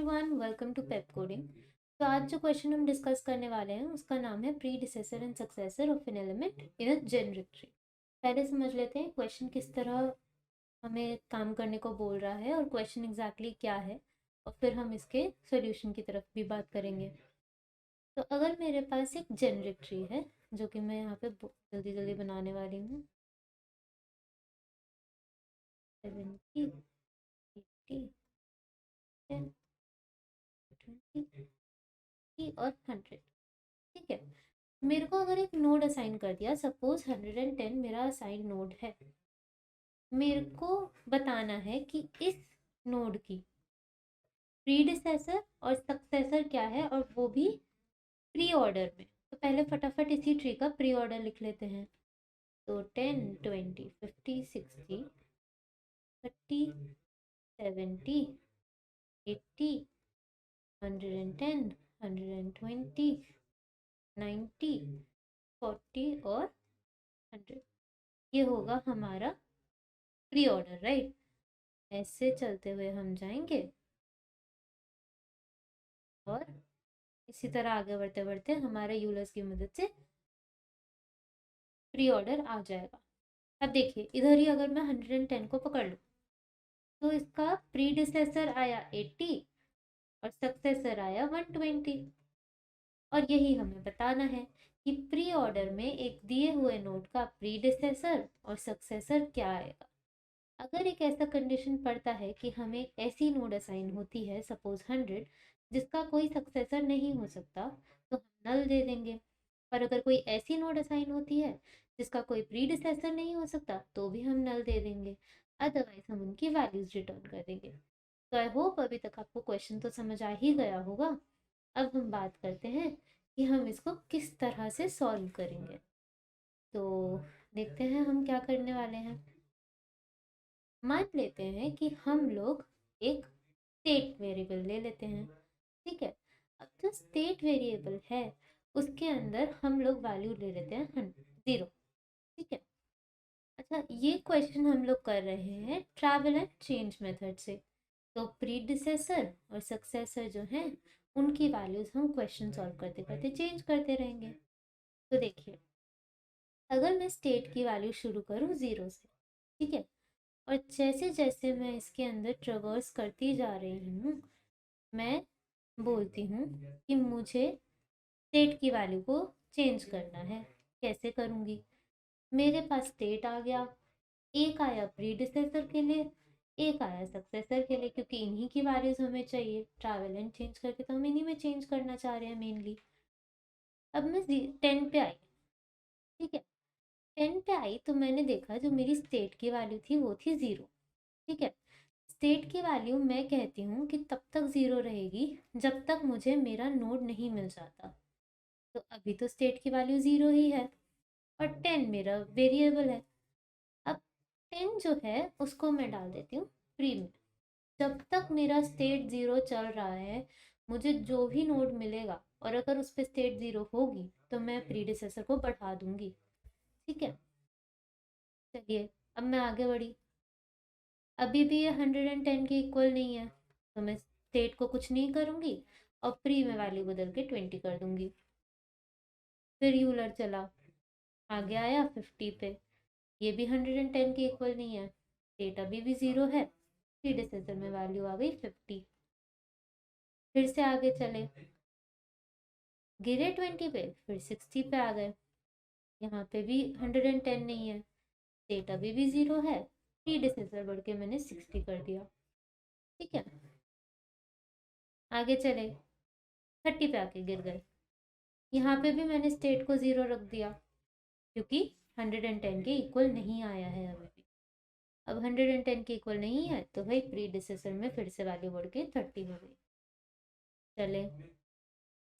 Everyone, welcome to pep coding. तो आज जो क्वेश्चन हम डिस्कस करने वाले हैं उसका नाम है predecessor and successor of an element in a generic tree. पहले समझ लेते हैं क्वेश्चन किस तरह हमें काम करने को बोल रहा है और क्वेश्चन एग्जैक्टली क्या है, और फिर हम इसके सोल्यूशन की तरफ भी बात करेंगे। तो अगर मेरे पास एक जेनरिक ट्री है जो कि मैं यहाँ पे जल्दी जल्दी बनाने वाली हूँ, 70, 80, 10, 20 और 100। ठीक है, मेरे को अगर एक नोड असाइन कर दिया, सपोज 110 मेरा असाइन नोड है। मेरे को बताना है कि इस नोड की प्रीडिसेसर और सक्सेसर क्या है, और वो भी प्री ऑर्डर में। तो पहले फटाफट इसी ट्री का प्री ऑर्डर लिख लेते हैं। तो 10, 20, 50, 60, 30, 70, 80, 110, 120, 90, 40 और 100। ये होगा हमारा प्री ऑर्डर, राइट। ऐसे चलते हुए हम जाएंगे और इसी तरह आगे बढ़ते बढ़ते हमारे यूलर्स की मदद से प्री ऑर्डर आ जाएगा। अब देखिए, इधर ही अगर मैं 110 को पकड़ लूँ तो इसका प्रीडिसेसर आया 80 और सक्सेसर आया 120। और यही हमें बताना है कि प्री ऑर्डर में एक दिए हुए नोड का प्रीडिसेसर और सक्सेसर क्या आएगा। अगर एक ऐसा कंडीशन पड़ता है कि हमें ऐसी नोड असाइन होती है, सपोज 100, जिसका कोई सक्सेसर नहीं हो सकता, तो हम नल दे देंगे। और अगर कोई ऐसी नोड असाइन होती है जिसका कोई प्रीडिसेसर नहीं हो सकता, तो भी हम नल दे देंगे। अदरवाइज हम उनकी वैल्यूज रिटर्न कर देंगे। तो आई होप अभी तक आपको क्वेश्चन तो समझ आ ही गया होगा। अब हम बात करते हैं कि हम इसको किस तरह से सॉल्व करेंगे। तो देखते हैं हम क्या करने वाले हैं। मान लेते हैं कि हम लोग एक स्टेट वेरिएबल ले लेते हैं। ठीक है, अब जो स्टेट वेरिएबल है उसके अंदर हम लोग वैल्यू ले लेते हैं 0। ठीक है, अच्छा, ये क्वेश्चन हम लोग कर रहे हैं ट्रैवल एंड चेंज मेथड से। तो प्रीडिसेसर और सक्सेसर जो हैं उनकी वैल्यूज हम क्वेश्चन सॉल्व करते करते चेंज करते रहेंगे। तो देखिए, अगर मैं स्टेट की वैल्यू शुरू करूँ 0 से, ठीक है, और जैसे जैसे मैं इसके अंदर ट्रेवर्स करती जा रही हूँ, मैं बोलती हूँ कि मुझे स्टेट की वैल्यू को चेंज करना है। कैसे करूँगी? मेरे पास स्टेट आ गया, एक आया प्रीडिसेसर के लिए, एक आया सक्सेसर के लिए, क्योंकि इन्हीं की वैल्यूज हमें चाहिए। ट्रैवल एंड चेंज करके तो हम इन्हीं में चेंज करना चाह रहे हैं मेनली। अब मैं 10 पे आई। ठीक है, 10 पे आई तो मैंने देखा जो मेरी स्टेट की वैल्यू थी वो थी 0। ठीक है, स्टेट की वैल्यू मैं कहती हूँ कि तब तक 0 रहेगी जब तक मुझे मेरा नोड नहीं मिल जाता। तो अभी तो स्टेट की वैल्यू 0 ही है और 10 मेरा वेरिएबल है। अब 10 जो है उसको मैं डाल देती हूँ प्री में। जब तक मेरा स्टेट 0 चल रहा है, मुझे जो भी नोड मिलेगा और अगर उस पर स्टेट 0 होगी तो मैं प्रीडिसेसर को बढ़ा दूंगी। ठीक है, चलिए अब मैं आगे बढ़ी। अभी भी ये 110 के इक्वल नहीं है, तो मैं स्टेट को कुछ नहीं करूँगी और प्री में वैल्यू बदल के 20 कर दूंगी। फिर यूलर चला, आगे आया 50 पे। ये भी 110 के इक्वल नहीं है, स्टेट अभी भी 0 है, प्रीडिसेसर में वैल्यू आ गई 50। फिर से आगे चले, गिरे 20 पे, फिर 60 पे आ गए। यहाँ पे भी 110 नहीं है, स्टेट अभी भी 0 है, प्रीडिसेसर बढ़ के मैंने 60 कर दिया। ठीक है, आगे चले, 30 पे आके गिर गए। यहाँ पे भी मैंने स्टेट को 0 रख दिया क्योंकि 110 के इक्वल नहीं आया है अभी भी। अब 110 के इक्वल नहीं है तो भाई प्रीडिसेसर में फिर से वैल्यू बढ़ के 30 हो गई। चले,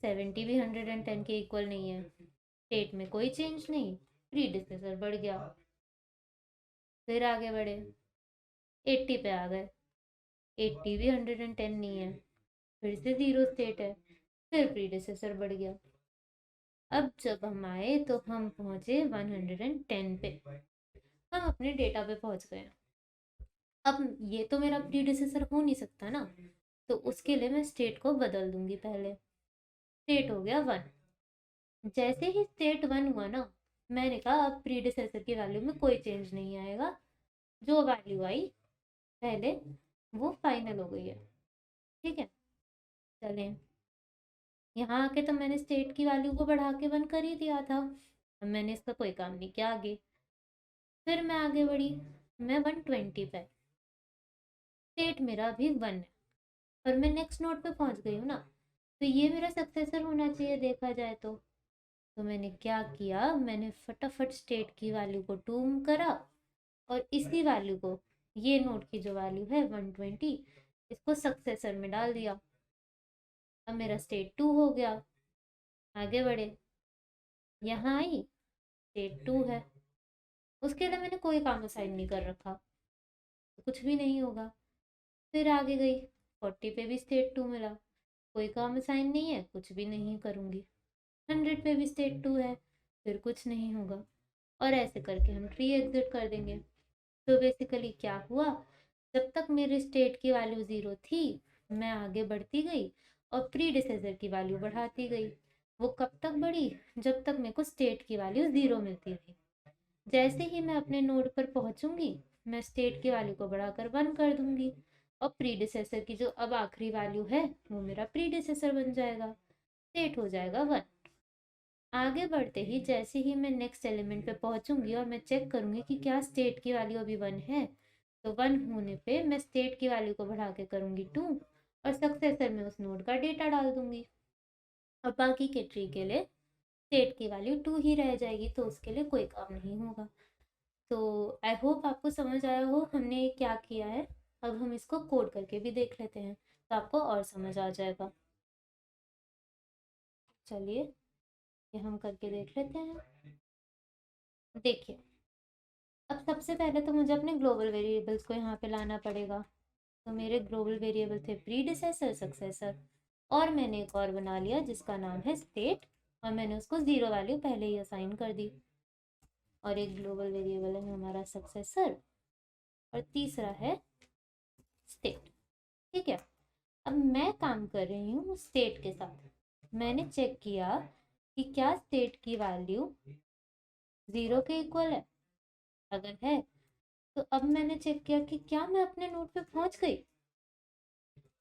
70 भी 110 के इक्वल नहीं है, स्टेट में कोई चेंज नहीं, प्रीडिसेसर बढ़ गया। फिर आगे बढ़े, 80 पे आ गए, 80 भी 110 नहीं है, फिर से 0 स्टेट है, फिर प्रीडिसेसर बढ़ गया। अब जब हम आए तो हम पहुंचे 110 पे, हम अपने डेटा पे पहुंच गए। अब ये तो मेरा प्रीडिसेसर हो नहीं सकता ना, तो उसके लिए मैं स्टेट को बदल दूंगी। पहले स्टेट हो गया 1। जैसे ही स्टेट 1 हुआ ना, मैंने कहा अब प्रीडिसेसर की वैल्यू में कोई चेंज नहीं आएगा, जो वैल्यू आई पहले वो फाइनल हो गई है। ठीक है, चलें, यहाँ आके तो मैंने स्टेट की वैल्यू को बढ़ा के 1 कर ही दिया था, अब मैंने इसका कोई काम नहीं किया आगे। फिर मैं आगे बढ़ी, मैं 120 पे, स्टेट मेरा अभी 1 है और मैं नेक्स्ट नोड पे पहुंच गई हूँ ना, तो ये मेरा सक्सेसर होना चाहिए देखा जाए तो मैंने क्या किया, मैंने फटाफट स्टेट की वैल्यू को 2 करा और इसी वैल्यू को, ये नोड की जो वैल्यू है 120, इसको सक्सेसर में डाल दिया। अब मेरा स्टेट 2 हो गया। आगे बढ़े, यहाँ आई, स्टेट 2 है, उसके लिए मैंने कोई काम असाइन नहीं कर रखा, तो कुछ भी नहीं होगा। फिर आगे गई, 40 पे भी स्टेट 2 मिला, कोई काम असाइन नहीं है, कुछ भी नहीं करूँगी। 100 पे भी स्टेट 2 है, फिर कुछ नहीं होगा, और ऐसे करके हम ट्री एग्जिट कर देंगे। तो बेसिकली क्या हुआ, जब तक मेरे स्टेट की वैल्यू 0 थी, मैं आगे बढ़ती गई और प्रीडिसेसर की वैल्यू बढ़ाती गई। वो कब तक बढ़ी, जब तक मेरे को स्टेट की वैल्यू 0 मिलती रही। जैसे ही मैं अपने नोड पर पहुंचूंगी, मैं स्टेट की वैल्यू को बढ़ाकर 1 कर दूंगी और प्रीडिसेसर की जो अब आखिरी वैल्यू है वो मेरा प्रीडिसेसर बन जाएगा, स्टेट हो जाएगा 1। आगे बढ़ते ही जैसे ही मैं नेक्स्ट एलिमेंट पे पहुंचूंगी और मैं चेक करूंगी कि क्या स्टेट की वैल्यू अभी 1 है, तो 1 होने पे मैं स्टेट की वैल्यू को बढ़ा के करूंगी 2 और सक्सेसर में उस नोड का डेटा डाल दूंगी। और बाकी के ट्री के लिए स्टेट की वैल्यू 2 ही रह जाएगी, तो उसके लिए कोई काम नहीं होगा। तो आई होप आपको समझ आया हो हमने क्या किया है। अब हम इसको कोड करके भी देख लेते हैं, तो आपको और समझ आ जाएगा। चलिए, ये हम करके देख लेते हैं। देखिए, अब सबसे पहले तो मुझे अपने ग्लोबल वेरिएबल्स को यहाँ पे लाना पड़ेगा। तो मेरे ग्लोबल वेरिएबल थे प्रीडिसेसर, सक्सेसर, और मैंने एक और बना लिया जिसका नाम है स्टेट, और मैंने उसको 0 वैल्यू पहले ही असाइन कर दी। और एक ग्लोबल वेरिएबल है हमारा सक्सेसर और तीसरा है स्टेट। ठीक है, अब मैं काम कर रही हूँ स्टेट के साथ। मैंने चेक किया कि क्या स्टेट की वैल्यू 0 के इक्वल है, अगर है तो अब मैंने चेक किया कि क्या मैं अपने नोड पे पहुंच गई।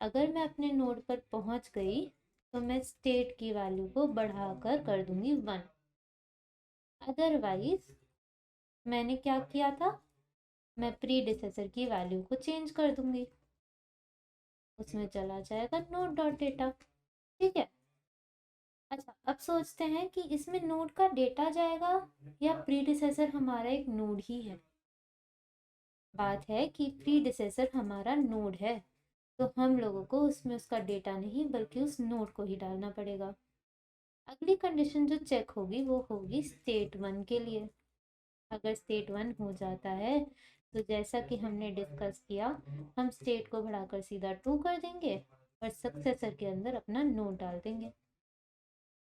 अगर मैं अपने नोड पर पहुंच गई तो मैं स्टेट की वैल्यू को बढ़ाकर कर दूंगी 1। अदरवाइज मैंने क्या किया था, मैं प्रीडिसेसर की वैल्यू को चेंज कर दूंगी, उसमें चला जाएगा नोड डॉट डेटा। ठीक है, अच्छा अब सोचते हैं कि इसमें नोड का डेटा जाएगा या प्रीडिसेसर हमारा एक नोड ही है। बात है कि प्रीडिसेसर हमारा नोड है, तो हम लोगों को उसमें उसका डेटा नहीं बल्कि उस नोड को ही डालना पड़ेगा। अगली कंडीशन जो चेक होगी वो होगी स्टेट 1 के लिए। अगर स्टेट 1 हो जाता है तो जैसा कि हमने डिस्कस किया, हम स्टेट को बढ़ाकर सीधा 2 कर देंगे और सक्सेसर के अंदर अपना नोड डाल देंगे।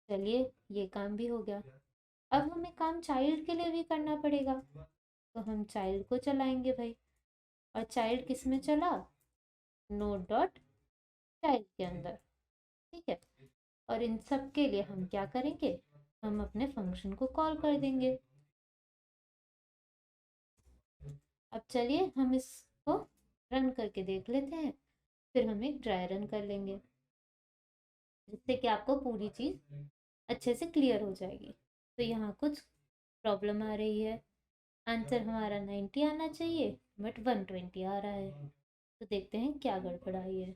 चलिए, ये काम भी हो गया। अब हमें काम चाइल्ड के लिए भी करना पड़ेगा, तो हम चाइल्ड को चलाएंगे भाई। और चाइल्ड किस में चला, नोड डॉट चाइल्ड के अंदर। ठीक है, और इन सब के लिए हम क्या करेंगे, हम अपने फंक्शन को कॉल कर देंगे। अब चलिए हम इसको रन करके देख लेते हैं, फिर हम एक ड्राई रन कर लेंगे जिससे कि आपको पूरी चीज़ अच्छे से क्लियर हो जाएगी। तो यहाँ कुछ प्रॉब्लम आ रही है, आंसर हमारा 90 आना चाहिए बट 120 आ रहा है, तो देखते हैं क्या गड़बड़ाई है।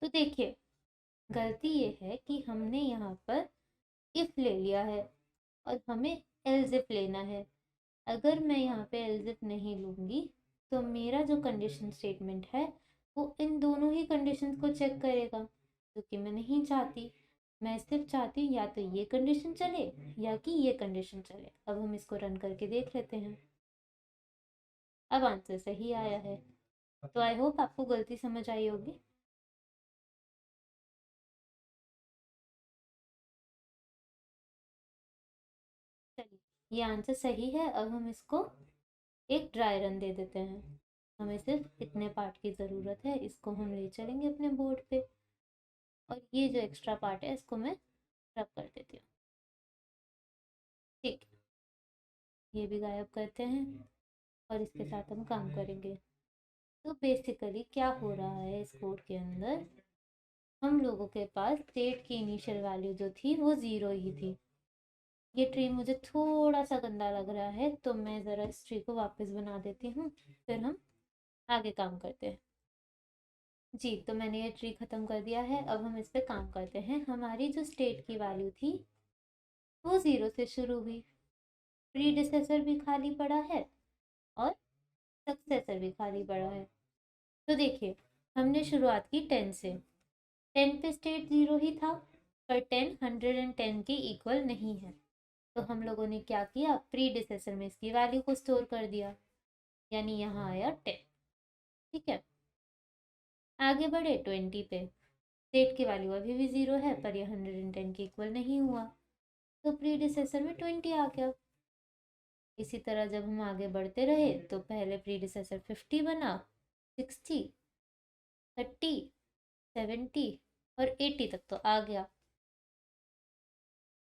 तो देखिए, गलती ये है कि हमने यहाँ पर इफ ले लिया है और हमें एल्स इफ लेना है। अगर मैं यहाँ पे एल्स इफ नहीं लूँगी तो मेरा जो कंडीशन स्टेटमेंट है वो इन दोनों ही कंडीशंस को चेक करेगा, जो कि मैं नहीं चाहती। मैं सिर्फ चाहती हूँ या तो ये कंडीशन चले या कि ये कंडीशन चले। अब हम इसको रन करके देख लेते हैं। अब आंसर सही आया है, तो आई होप आपको गलती समझ आई होगी। चलिए, ये आंसर सही है। अब हम इसको एक ड्राई रन दे देते हैं। हमें सिर्फ इतने पार्ट की ज़रूरत है, इसको हम ले चलेंगे अपने बोर्ड पे। और ये जो एक्स्ट्रा पार्ट है इसको मैं रब कर देती हूँ। ठीक, ये भी गायब करते हैं और इसके साथ हम काम करेंगे। तो बेसिकली क्या हो रहा है इस कोड के अंदर, हम लोगों के पास स्टेट की इनिशियल वैल्यू जो थी वो 0 ही थी। ये ट्री मुझे थोड़ा सा गंदा लग रहा है तो मैं ज़रा इस ट्री को वापस बना देती हूँ, फिर हम आगे काम करते हैं। जी, तो मैंने ये ट्री ख़त्म कर दिया है। अब हम इस पे काम करते हैं। हमारी जो स्टेट की वैल्यू थी वो 0 से शुरू हुई, प्रीडिसेसर भी खाली पड़ा है और सक्सेसर भी खाली पड़ा है। तो देखिए, हमने शुरुआत की 10 से। 10 पे स्टेट 0 ही था, पर 10 110 के इक्वल नहीं है। तो हम लोगों ने क्या किया, प्रीडिसेसर में इसकी वैल्यू को स्टोर कर दिया, यानी यहाँ आया 10। ठीक है, आगे बढ़े 20 पे। स्टेट की वैल्यू अभी भी 0 है, पर यह 110 के इक्वल नहीं हुआ, तो प्रीडिसेसर में 20 आ गया। इसी तरह जब हम आगे बढ़ते रहे तो पहले प्रीडिसेसर 50 बना, 60, 30, 70 और 80 तक तो आ गया।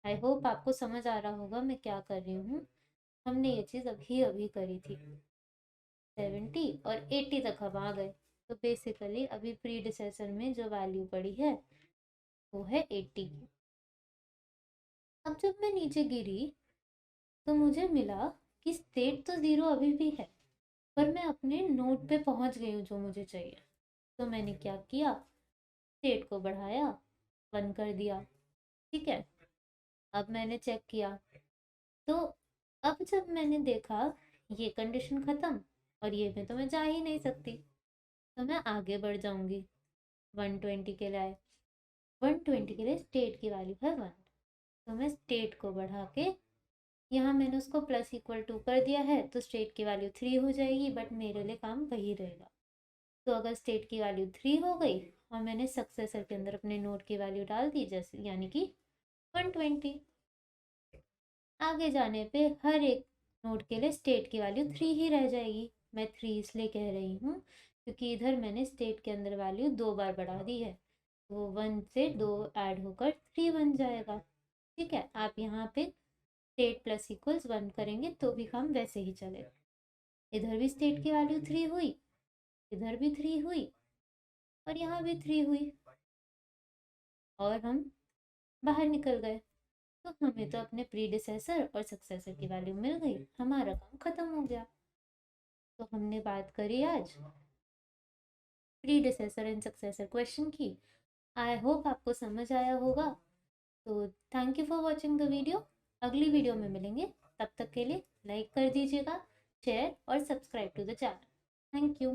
आई होप आपको समझ आ रहा होगा मैं क्या कर रही हूँ। हमने ये चीज़ अभी अभी करी थी, 70 और 80 तक हम आ गए। तो बेसिकली अभी प्रीडिसेसर में जो वैल्यू पड़ी है वो है 80 की। अब जब मैं नीचे गिरी तो मुझे मिला कि स्टेट तो 0 अभी भी है, पर मैं अपने नोट पे पहुंच गई हूँ जो मुझे चाहिए। तो मैंने क्या किया, स्टेट को बढ़ाया, 1 कर दिया। ठीक है, अब मैंने चेक किया तो अब जब मैंने देखा ये कंडीशन ख़त्म और ये में तो मैं जा ही नहीं सकती, तो मैं आगे बढ़ जाऊंगी 120 के लिए। 120 के लिए स्टेट की वैल्यू है 1, तो मैं स्टेट को बढ़ा के यहाँ मैंने उसको प्लस इक्वल टू कर दिया है, तो स्टेट की वैल्यू 3 हो जाएगी, बट मेरे लिए काम वही रहेगा। तो अगर स्टेट की वैल्यू 3 हो गई और मैंने सक्सेसर के अंदर अपने नोट की वैल्यू डाल दी, जैसे यानी कि 120, आगे जाने पे हर एक नोट के लिए स्टेट की वैल्यू 3 ही रह जाएगी। मैं 3 इसलिए कह रही हूँ क्योंकि इधर मैंने स्टेट के अंदर वैल्यू 2 बार बढ़ा दी है, वो 1 से 2 ऐड होकर 3 बन जाएगा। ठीक है, आप यहाँ पे स्टेट प्लस इक्वल्स 1 करेंगे तो भी काम वैसे ही चलेगा। इधर भी स्टेट की वैल्यू 3 हुई, इधर भी 3 हुई और यहाँ भी 3 हुई और हम बाहर निकल गए। तो हमें तो अपने प्रीडिसेसर और सक्सेसर की वैल्यू मिल गई, हमारा काम खत्म हो गया। तो हमने बात करी आज प्रीडिसेसर एंड सक्सेसर क्वेश्चन की। आई होप आपको समझ आया होगा। तो thank you for watching the video. अगली वीडियो में मिलेंगे, तब तक के लिए लाइक कर दीजिएगा, शेयर और subscribe to the channel. Thank you.